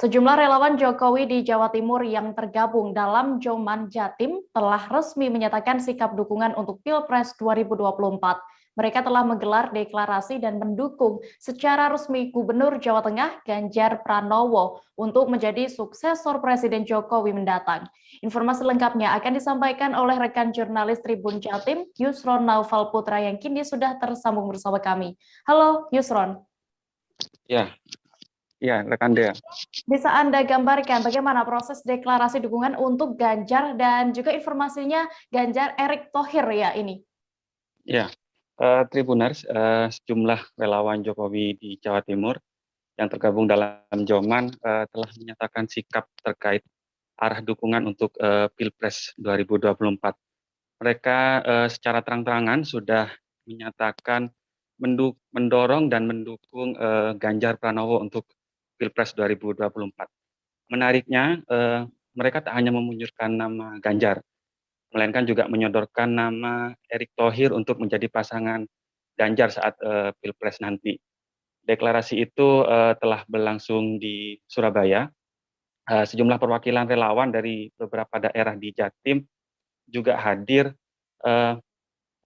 Sejumlah relawan Jokowi di Jawa Timur yang tergabung dalam Joman Jatim telah resmi menyatakan sikap dukungan untuk Pilpres 2024. Mereka telah menggelar deklarasi dan mendukung secara resmi Gubernur Jawa Tengah Ganjar Pranowo untuk menjadi suksesor Presiden Jokowi mendatang. Informasi lengkapnya akan disampaikan oleh rekan jurnalis Tribun Jatim, Yusron Naufal Putra yang kini sudah tersambung bersama kami. Halo Yusron. Ya, rekan Dea. Bisa Anda gambarkan bagaimana proses deklarasi dukungan untuk Ganjar dan juga informasinya Ganjar Erick Thohir ya ini? Ya, Tribuners, sejumlah relawan Jokowi di Jawa Timur yang tergabung dalam Joman telah menyatakan sikap terkait arah dukungan untuk Pilpres 2024. Mereka secara terang-terangan sudah menyatakan mendorong dan mendukung Ganjar Pranowo untuk Pilpres 2024. Menariknya, mereka tak hanya memunculkan nama Ganjar, melainkan juga menyodorkan nama Erick Thohir untuk menjadi pasangan Ganjar saat Pilpres nanti. Deklarasi itu telah berlangsung di Surabaya. Sejumlah perwakilan relawan dari beberapa daerah di Jatim juga hadir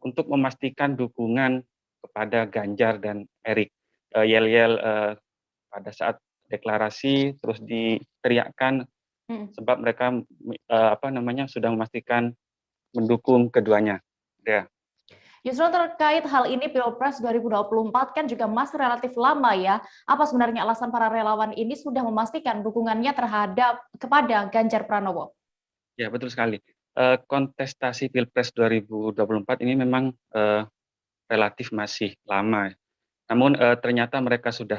untuk memastikan dukungan kepada Ganjar dan Erick. Yel-yel pada saat deklarasi terus diteriakkan sebab mereka sudah memastikan mendukung keduanya. Ya. Justru terkait hal ini Pilpres 2024 kan juga masih relatif lama ya. Apa sebenarnya alasan para relawan ini sudah memastikan dukungannya kepada Ganjar Pranowo? Ya, betul sekali. Kontestasi Pilpres 2024 ini memang relatif masih lama. Namun ternyata mereka sudah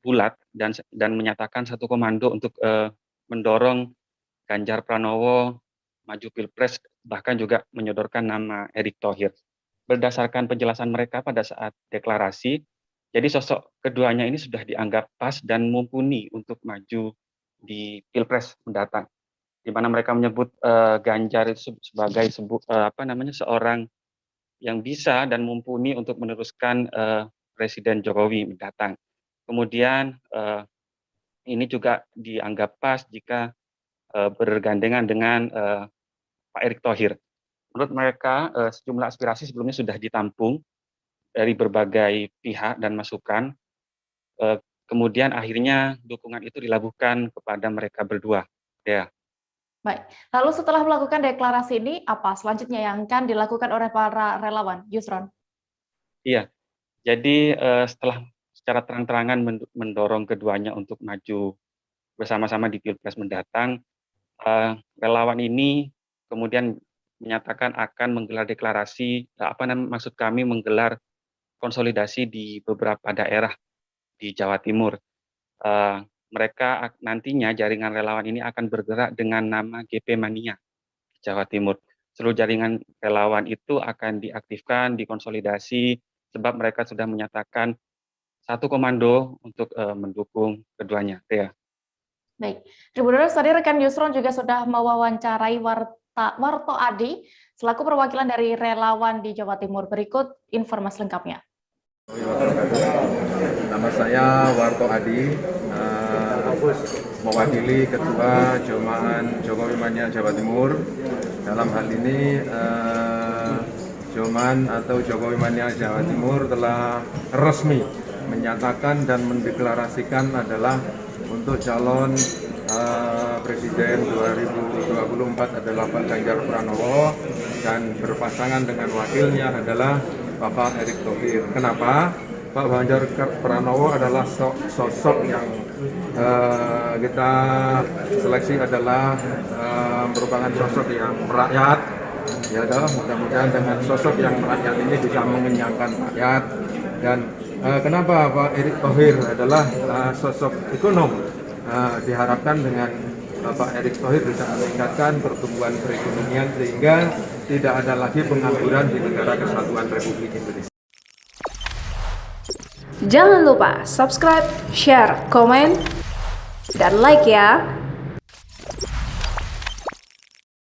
bulat dan menyatakan satu komando untuk mendorong Ganjar Pranowo maju Pilpres, bahkan juga menyodorkan nama Erick Thohir. Berdasarkan penjelasan mereka pada saat deklarasi, jadi sosok keduanya ini sudah dianggap pas dan mumpuni untuk maju di Pilpres mendatang, di mana mereka menyebut Ganjar itu sebagai seorang yang bisa dan mumpuni untuk meneruskan Presiden Jokowi mendatang. Kemudian ini juga dianggap pas jika bergandengan dengan Pak Erick Thohir. Menurut mereka sejumlah aspirasi sebelumnya sudah ditampung dari berbagai pihak dan masukan. Kemudian akhirnya dukungan itu dilabuhkan kepada mereka berdua. Ya. Baik, lalu setelah melakukan deklarasi ini, apa selanjutnya yang akan dilakukan oleh para relawan, Yusron? Iya, jadi setelah secara terang-terangan mendorong keduanya untuk maju bersama-sama di Pilpres mendatang, relawan ini kemudian menyatakan akan menggelar deklarasi, maksud kami menggelar konsolidasi di beberapa daerah di Jawa Timur. Mereka nantinya jaringan relawan ini akan bergerak dengan nama GP Mania Jawa Timur. Seluruh jaringan relawan itu akan diaktifkan, dikonsolidasi, sebab mereka sudah menyatakan satu komando untuk mendukung keduanya. Ya. Baik, Tribuners, tadi rekan Yusron juga sudah mewawancarai Warto Adi selaku perwakilan dari relawan di Jawa Timur. Berikut informasi lengkapnya. Nama saya Warto Adi, mewakili Ketua Joman Jokowi Mania Jawa Timur. Dalam hal ini Joman atau Jokowi Mania Jawa Timur telah resmi menyatakan dan mendeklarasikan adalah untuk calon Presiden 2024 adalah Pak Ganjar Pranowo dan berpasangan dengan wakilnya adalah Bapak Erick Thohir. Kenapa? Pak Ganjar Pranowo adalah sosok yang kita seleksi adalah merupakan sosok yang merakyat. Ya, mudah-mudahan dengan sosok yang merakyat ini bisa mengenyangkan rakyat. Dan kenapa Pak Erick Thohir adalah sosok ekonom? Diharapkan dengan Bapak Erick Thohir bisa meningkatkan pertumbuhan perekonomian sehingga tidak ada lagi pengangguran di negara kesatuan Republik Indonesia. Jangan lupa subscribe, share, komen, dan like ya!